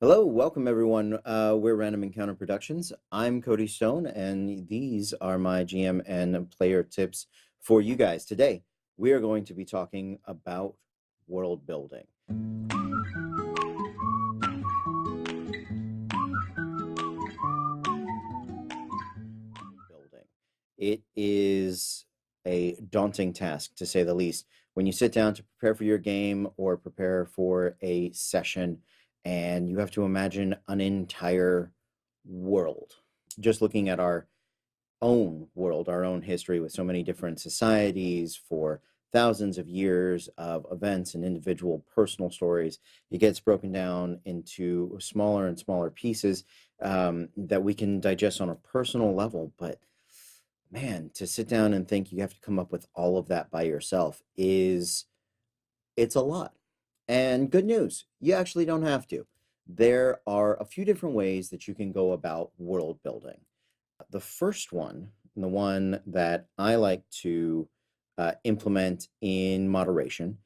Hello, welcome everyone. We're Random Encounter Productions. I'm Cody Stone, and these are my GM and player tips for you guys. Today, we are going to be talking about world building. It is a daunting task, to say the least. When you sit down to prepare for your game or prepare for a session, and you have to imagine an entire world. Just looking at our own world, our own history with so many different societies for thousands of years of events and individual personal stories, it gets broken down into smaller and smaller pieces that we can digest on a personal level. But man, to sit down and think you have to come up with all of that by yourself it's a lot. And good news, you actually don't have to. There are a few different ways that you can go about world building. The first one, and the one that I like to implement in moderation,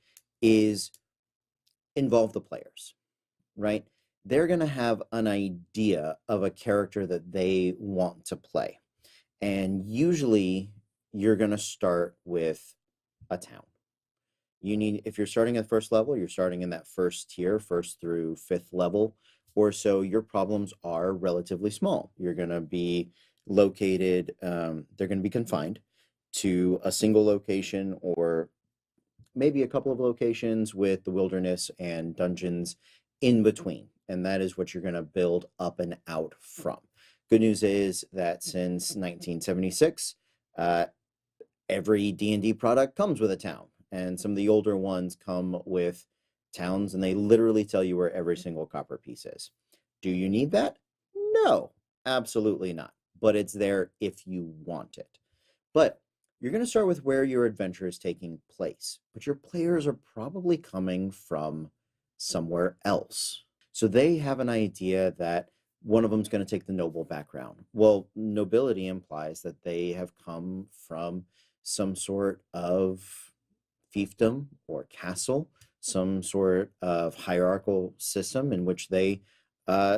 is involve the players, right? They're going to have an idea of a character that they want to play. And usually you're going to start with a town. If you're starting at first level, you're starting in that first tier, first through fifth level or so, your problems are relatively small. You're going to be located, they're going to be confined to a single location or maybe a couple of locations with the wilderness and dungeons in between. And that is what you're going to build up and out from. Good news is that since 1976, every D&D product comes with a town, and some of the older ones come with towns, and they literally tell you where every single copper piece is. Do you need that? No, absolutely not. But it's there if you want it. But you're going to start with where your adventure is taking place, but your players are probably coming from somewhere else. So they have an idea that one of them is going to take the noble background. Well, nobility implies that they have come from some sort of fiefdom or castle, some sort of hierarchical system in which they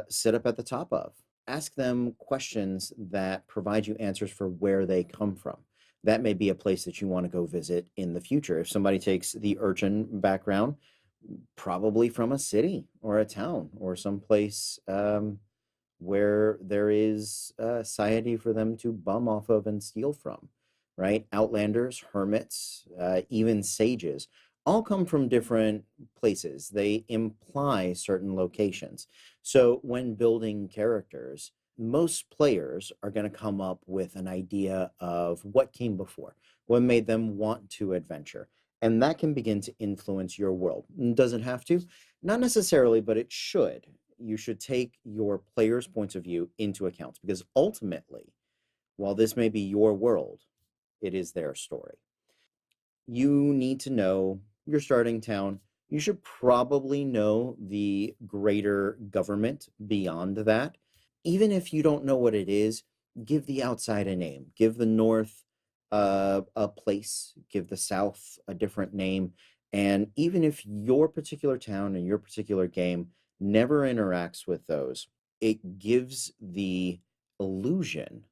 sit up at the top of. Ask them questions that provide you answers for where they come from. That may be a place that you want to go visit in the future. If somebody takes the urchin background, probably from a city or a town or someplace where there is a society for them to bum off of and steal from, right? Outlanders, hermits, even sages all come from different places. They imply certain locations. So when building characters, most players are going to come up with an idea of what came before, what made them want to adventure. And that can begin to influence your world. Does it have to? Not necessarily, but it should. You should take your players' points of view into account because ultimately, while this may be your world, it is their story. You need to know your starting town. You should probably know the greater government beyond that. Even if you don't know what it is, give the outside a name. Give the north a place, give the south a different name. And even if your particular town and your particular game never interacts with those, it gives the illusion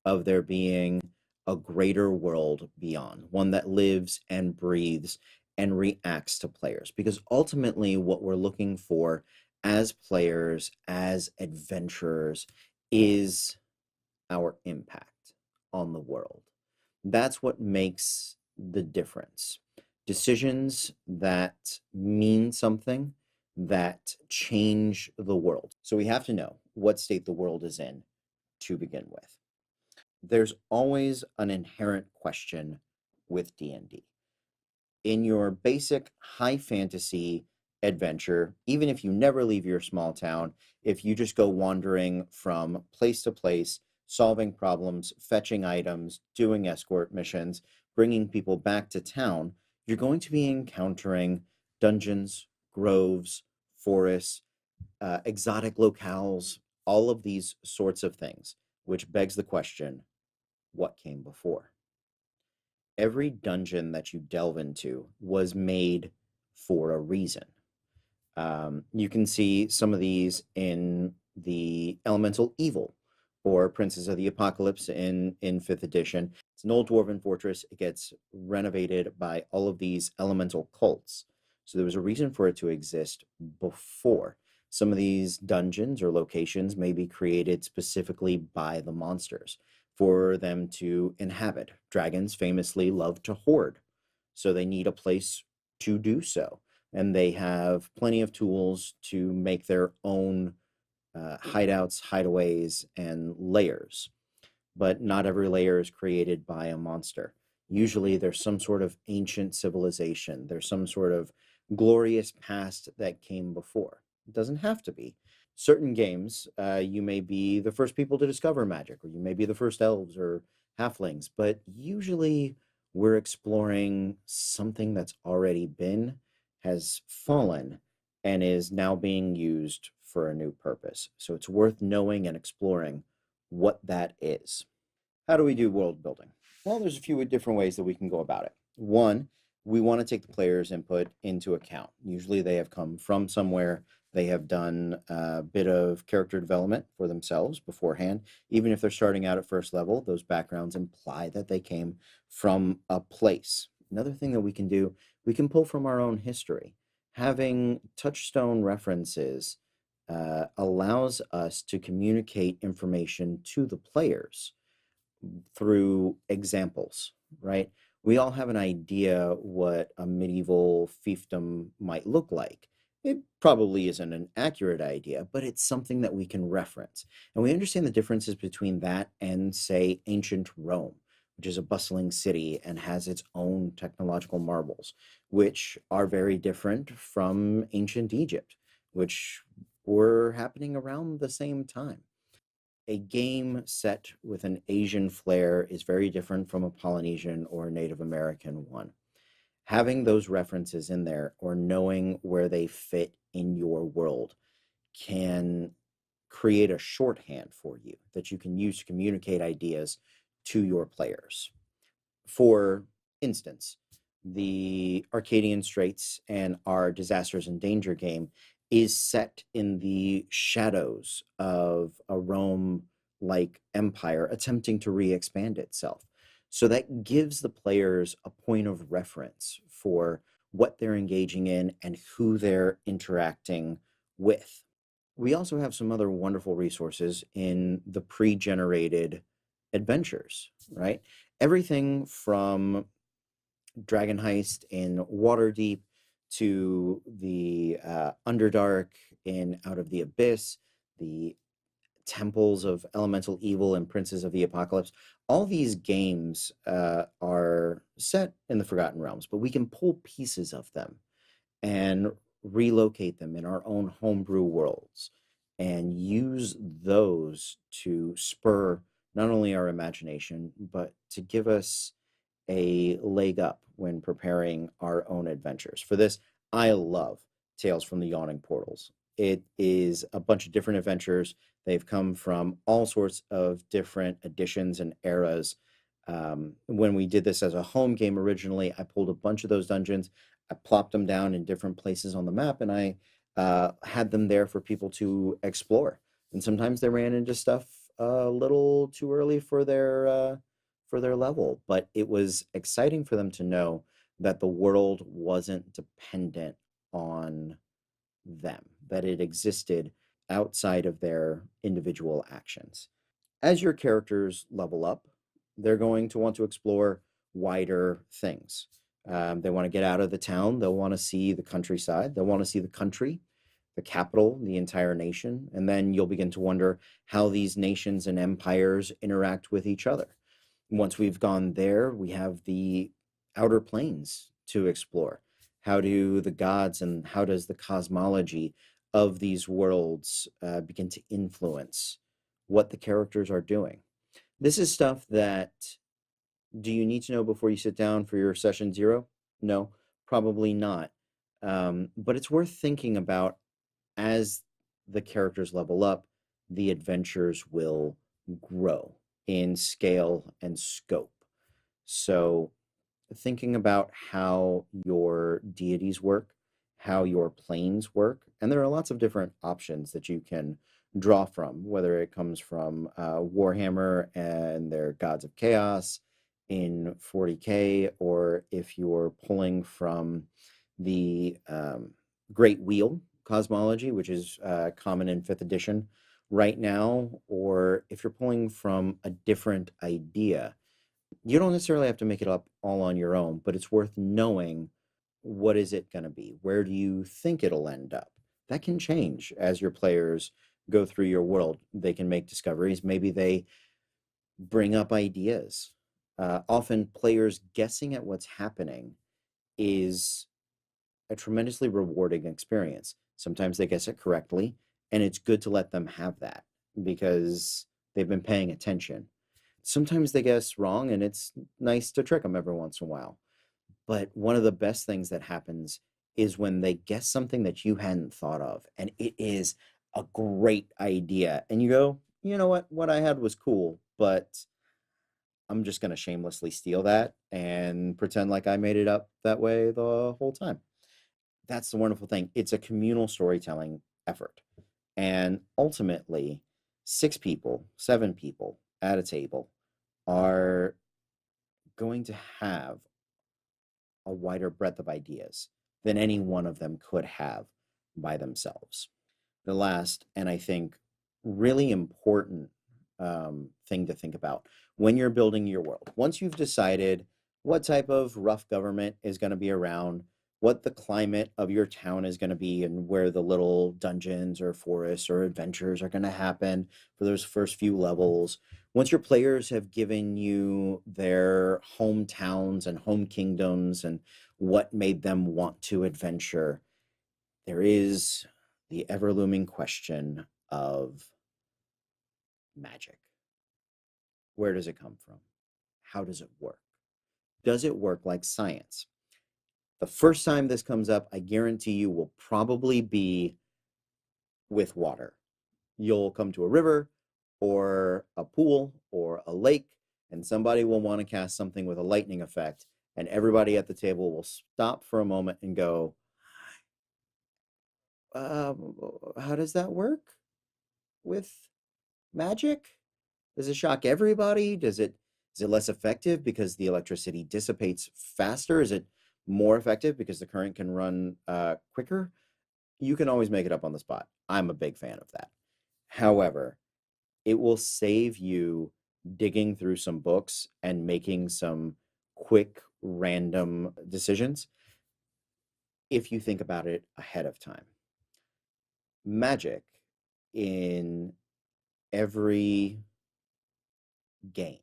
of there being a greater world beyond, one that lives and breathes and reacts to players. Because ultimately, what we're looking for as players, as adventurers, is our impact on the world. That's what makes the difference. Decisions that mean something, that change the world. So we have to know what state the world is in to begin with. There's always an inherent question with D&D. In your basic high fantasy adventure, even if you never leave your small town, if you just go wandering from place to place, solving problems, fetching items, doing escort missions, bringing people back to town, you're going to be encountering dungeons, groves, forests, exotic locales, all of these sorts of things, which begs the question, what came before? Every dungeon that you delve into was made for a reason. You can see some of these in the Elemental Evil or Princes of the Apocalypse in 5th edition. It's an old dwarven fortress. It gets renovated by all of these elemental cults. So there was a reason for it to exist before. Some of these dungeons or locations may be created specifically by the monsters for them to inhabit. Dragons famously love to hoard, so they need a place to do so. And they have plenty of tools to make their own hideouts, hideaways, and layers. But not every layer is created by a monster. Usually there's some sort of ancient civilization, there's some sort of glorious past that came before. It doesn't have to be. Certain games, you may be the first people to discover magic, or you may be the first elves or halflings, but usually we're exploring something that's already been, has fallen, and is now being used for a new purpose. So it's worth knowing and exploring what that is. How do we do world building? Well, there's a few different ways that we can go about it. One, we want to take the player's input into account. Usually they have come from somewhere, they have done a bit of character development for themselves beforehand. Even if they're starting out at first level, those backgrounds imply that they came from a place. Another thing that we can do, we can pull from our own history. Having touchstone references allows us to communicate information to the players through examples, right? We all have an idea what a medieval fiefdom might look like. It probably isn't an accurate idea, but it's something that we can reference. And we understand the differences between that and, say, ancient Rome, which is a bustling city and has its own technological marvels, which are very different from ancient Egypt, which were happening around the same time. A game set with an Asian flair is very different from a Polynesian or Native American one. Having those references in there or knowing where they fit in your world can create a shorthand for you that you can use to communicate ideas to your players. For instance, the Arcadian Straits and our Disasters and Danger game is set in the shadows of a Rome like empire attempting to re expand itself. So that gives the players a point of reference for what they're engaging in and who they're interacting with. We also have some other wonderful resources in the pre-generated adventures, right? Everything from Dragon Heist in Waterdeep to the Underdark in Out of the Abyss, the Temples of Elemental Evil and Princes of the Apocalypse. All these games are set in the Forgotten Realms, but we can pull pieces of them and relocate them in our own homebrew worlds and use those to spur not only our imagination, but to give us a leg up when preparing our own adventures. For this, I love Tales from the Yawning Portals. It is a bunch of different adventures. They've come from all sorts of different editions and eras. When we did this as a home game originally, I pulled a bunch of those dungeons. I plopped them down in different places on the map, and I had them there for people to explore. And sometimes they ran into stuff a little too early for their level, but it was exciting for them to know that the world wasn't dependent on them, that it existed outside of their individual actions. As your characters level up, they're going to want to explore wider things. They want to get out of the town. They'll want to see the countryside. They'll want to see the country, the capital, the entire nation. And then you'll begin to wonder how these nations and empires interact with each other. Once we've gone there, we have the outer planes to explore. How do the gods and how does the cosmology of these worlds begin to influence what the characters are doing? This is stuff that do you need to know before you sit down for your session 0? No, probably not. But it's worth thinking about as the characters level up, the adventures will grow in scale and scope. So thinking about how your deities work, how your planes work. And there are lots of different options that you can draw from, whether it comes from Warhammer and their Gods of Chaos in 40K, or if you're pulling from the Great Wheel cosmology, which is common in 5th edition right now, or if you're pulling from a different idea. You don't necessarily have to make it up all on your own, but it's worth knowing what is it going to be? Where do you think it'll end up? That can change as your players go through your world. They can make discoveries. Maybe they bring up ideas. Often, players guessing at what's happening is a tremendously rewarding experience. Sometimes they guess it correctly, and it's good to let them have that because they've been paying attention. Sometimes they guess wrong, and it's nice to trick them every once in a while. But one of the best things that happens is when they guess something that you hadn't thought of, and it is a great idea. And you go, you know what I had was cool, but I'm just going to shamelessly steal that and pretend like I made it up that way the whole time. That's the wonderful thing. It's a communal storytelling effort. And ultimately, 6 people, 7 people at a table are going to have a wider breadth of ideas than any one of them could have by themselves. The last, and I think really important thing to think about when you're building your world, once you've decided what type of rough government is going to be around, what the climate of your town is going to be, and where the little dungeons or forests or adventures are going to happen for those first few levels. Once your players have given you their hometowns and home kingdoms and what made them want to adventure, there is the ever looming question of magic. Where does it come from? How does it work? Does it work like science? The first time this comes up, I guarantee you, will probably be with water. You'll come to a river or a pool or a lake, and somebody will want to cast something with a lightning effect, and everybody at the table will stop for a moment and go, uh, how does that work with magic? Does it shock everybody? Is it less effective because the electricity dissipates faster? Is it more effective because the current can run quicker? You can always make it up on the spot. I'm a big fan of that. However, it will save you digging through some books and making some quick, random decisions if you think about it ahead of time. Magic in every game,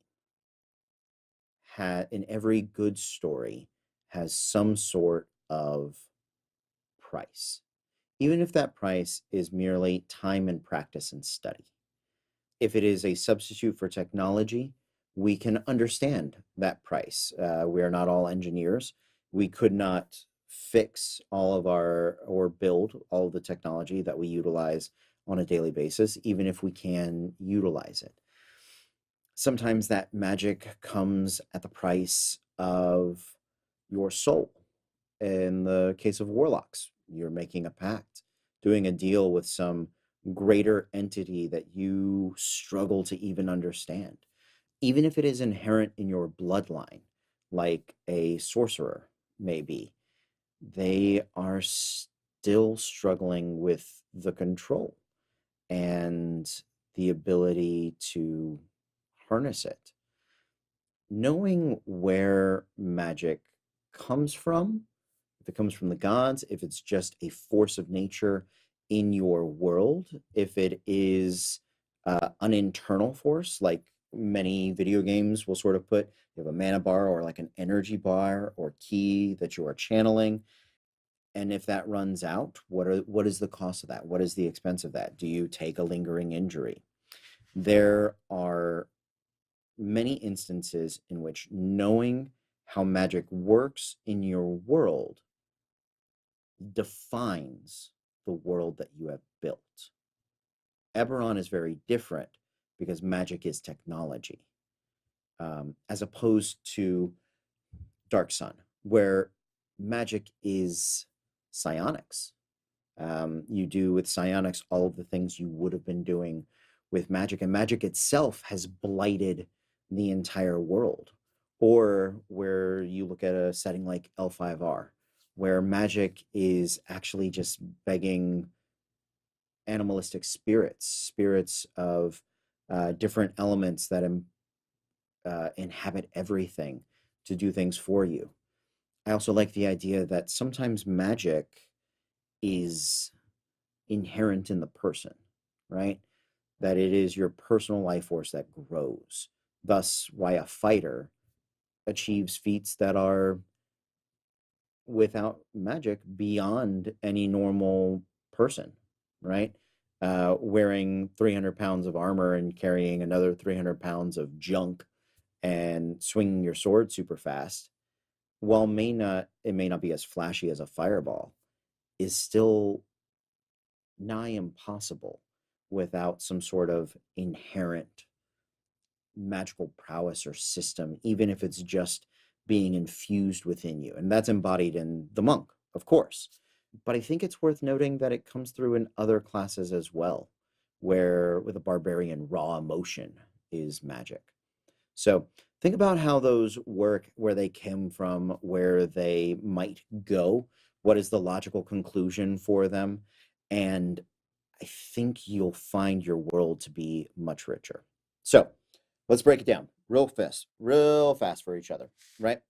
in every good story, has some sort of price, even if that price is merely time and practice and study. If it is a substitute for technology, we can understand that price. We are not all engineers. We could not fix all of our or build all of the technology that we utilize on a daily basis, even if we can utilize it. Sometimes that magic comes at the price of your soul. In the case of warlocks, you're making a pact, doing a deal with some greater entity that you struggle to even understand, even if it is inherent in your bloodline, like a sorcerer may be. They are still struggling with the control and the ability to harness it. Knowing where magic comes from, if it comes from the gods, if it's just a force of nature in your world, if it is an internal force, like many video games will sort of put, you have a mana bar or like an energy bar or key that you are channeling. And if that runs out, what is the cost of that? What is the expense of that? Do you take a lingering injury? There are many instances in which knowing how magic works in your world defines the world that you have built. Eberron is very different because magic is technology, as opposed to Dark Sun, where magic is psionics. You do with psionics all of the things you would have been doing with magic, and magic itself has blighted the entire world. Or where you look at a setting like L5R, where magic is actually just begging animalistic spirits of different elements that inhabit everything to do things for you. I also like the idea that sometimes magic is inherent in the person, right? That it is your personal life force that grows. Thus, why a fighter achieves feats that are, without magic, beyond any normal person, right? Wearing 300 pounds of armor and carrying another 300 pounds of junk and swinging your sword super fast, while it may not be as flashy as a fireball, is still nigh impossible without some sort of inherent magical prowess or system, even if it's just being infused within you. And that's embodied in the monk, of course. But I think it's worth noting that it comes through in other classes as well, where with a barbarian, raw emotion is magic. So think about how those work, where they came from, where they might go, what is the logical conclusion for them, and I think you'll find your world to be much richer. So let's break it down real fast for each other, right?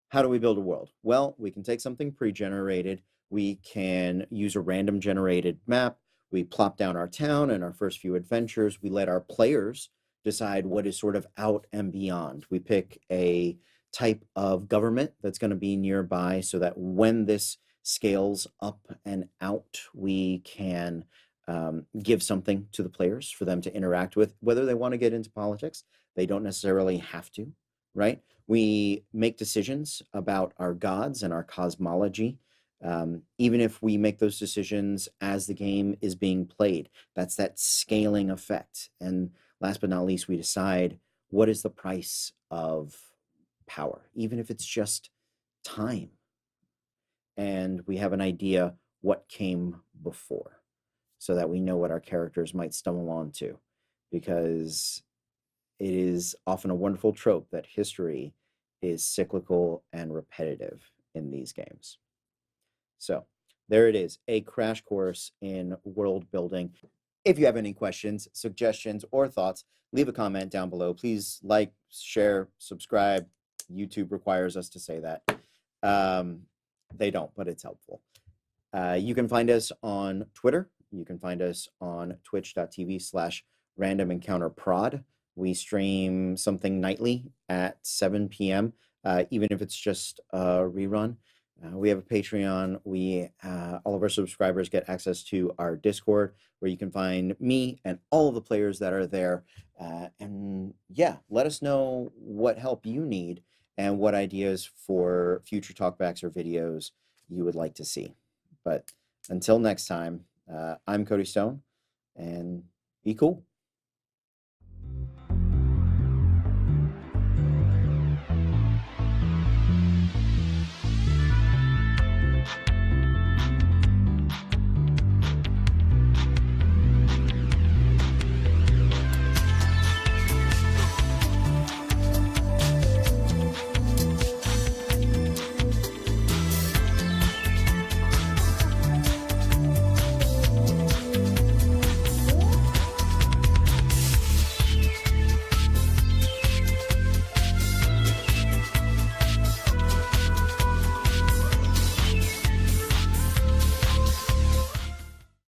How do we build a world? Well, we can take something pre-generated. We can use a random generated map. We plop down our town and our first few adventures. We let our players decide what is sort of out and beyond. We pick a type of government that's going to be nearby so that when this scales up and out, we can give something to the players for them to interact with, whether they want to get into politics. They don't necessarily have to, right? We make decisions about our gods and our cosmology, even if we make those decisions as the game is being played. That's that scaling effect. And last but not least, we decide what is the price of power, even if it's just time. And we have an idea what came before, so that we know what our characters might stumble onto, because it is often a wonderful trope that history is cyclical and repetitive in these games. So there it is, a crash course in world building. If you have any questions, suggestions, or thoughts, leave a comment down below. Please like, share, subscribe. YouTube requires us to say that. They don't, but it's helpful. You can find us on Twitter. You can find us on twitch.tv/randomencounterprod. We stream something nightly at 7 p.m., even if it's just a rerun. We have a Patreon. All of our subscribers get access to our Discord, where you can find me and all of the players that are there. And yeah, let us know what help you need and what ideas for future talkbacks or videos you would like to see. But until next time, I'm Cody Stone, and be cool.